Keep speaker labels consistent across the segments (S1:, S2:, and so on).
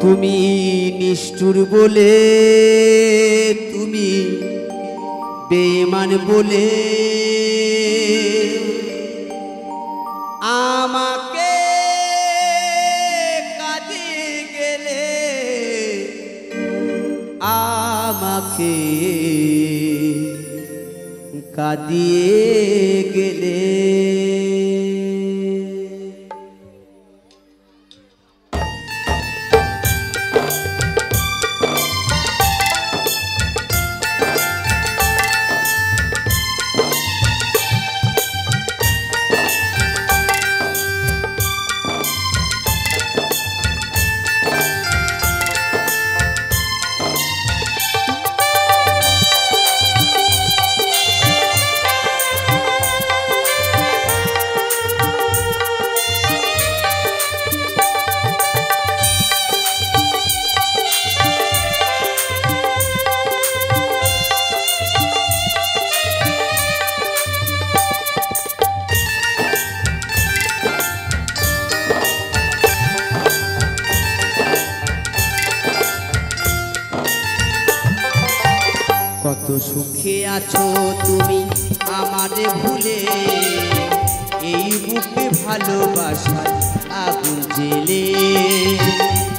S1: তুমি নিষ্ঠুর বলে, তুমি বেঈমান বলে আমাকে কাঁদিয়ে গেলে, আমাকে কাঁদিয়ে গেলে। কত সুখে আছো তুমি আমারে ভুলে, এই বুকে ভালোবাসার আগুন জেলে।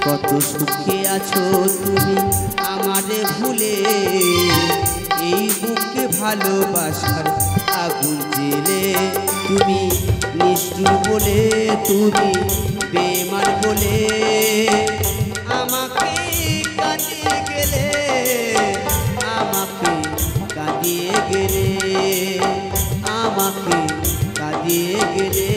S1: কত সুখে আছো তুমি আমারে ভুলে, এই বুকে ভালোবাসার আগুন জেলে। তুমি নিষ্ঠুর বলে, তুমি বেঈমান বলে আমাকে কাঁদিয়ে গেলে, আমাকে কাঁদিয়ে গেলে, আমাকে কাঁদিয়ে গেলে।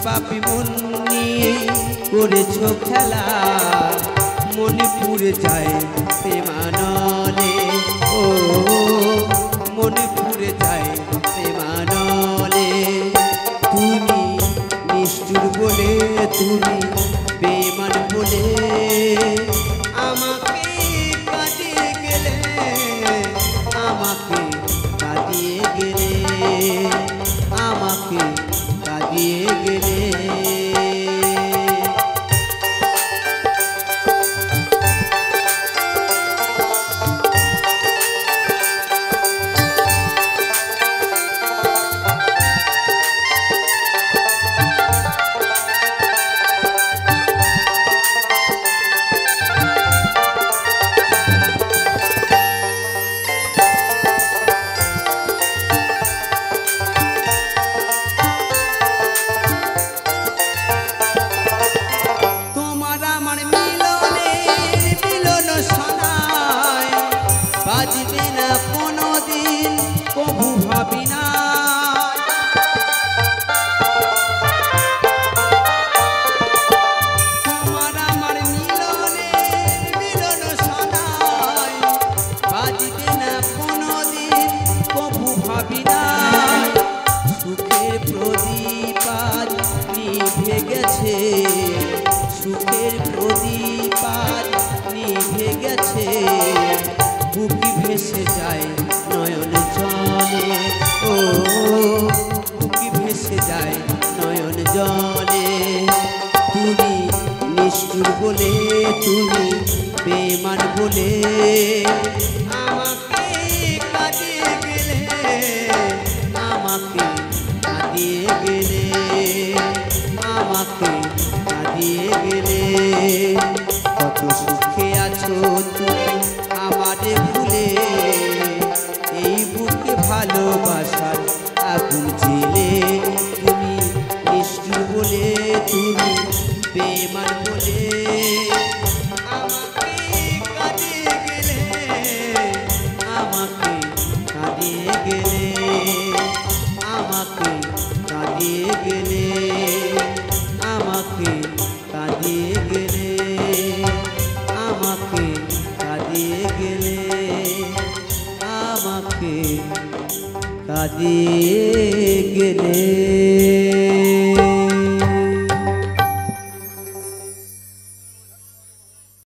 S1: পাপি মন নিয়ে করেছো খেলা, মনে পুড়ে যায় প্রেমানলে। ও মনে পুড়ে যায় প্রেমানলে। তুমি নিষ্ঠুর বলে, তুমি বেঈমান বলে আমাকে কাঁদিয়ে গেলে, আমাকে কাঁদিয়ে গেলে, আমাকে কাঁদিয়ে গেলে। বাজবে না কোনোদিন, কবু ভাবি না তোমার আমার মিলনে, মিলন সদাই। বাজবে না কোনোদিন, কবু ভাবি না। সুখের প্রদীপ আজ নিভে গেছে, সুখের প্রদীপ আজ নিভে গেছে। বুকি ভেসে যায় নয়ন জলে, ও বুকি ভেসে যায় নয়ন জলে। তুমি নিষ্ঠুর বলে, তুমি বেমান বলে আমাকে কাঁদিয়ে গেলে, আমাকে কাঁদিয়ে গেলে, আমাকে কাঁদিয়ে গেলে। কত সুখে আছো তুমি আমারে ভুলে, এই বুকে ভালোবাসার আগুন জ্বেলে। তুমি নিষ্ঠুর বলে, তুমি বেমান বলে আমাকে কাঁদিয়ে গেলে, আমাকে কাঁদিয়ে গেলে, আমাকে কাঁদিয়ে গেলে, আমাকে কাঁদিয়ে গেলে, আমাকে কাঁদিয়ে গেলে, আমাকে কাঁদিয়ে গেলে।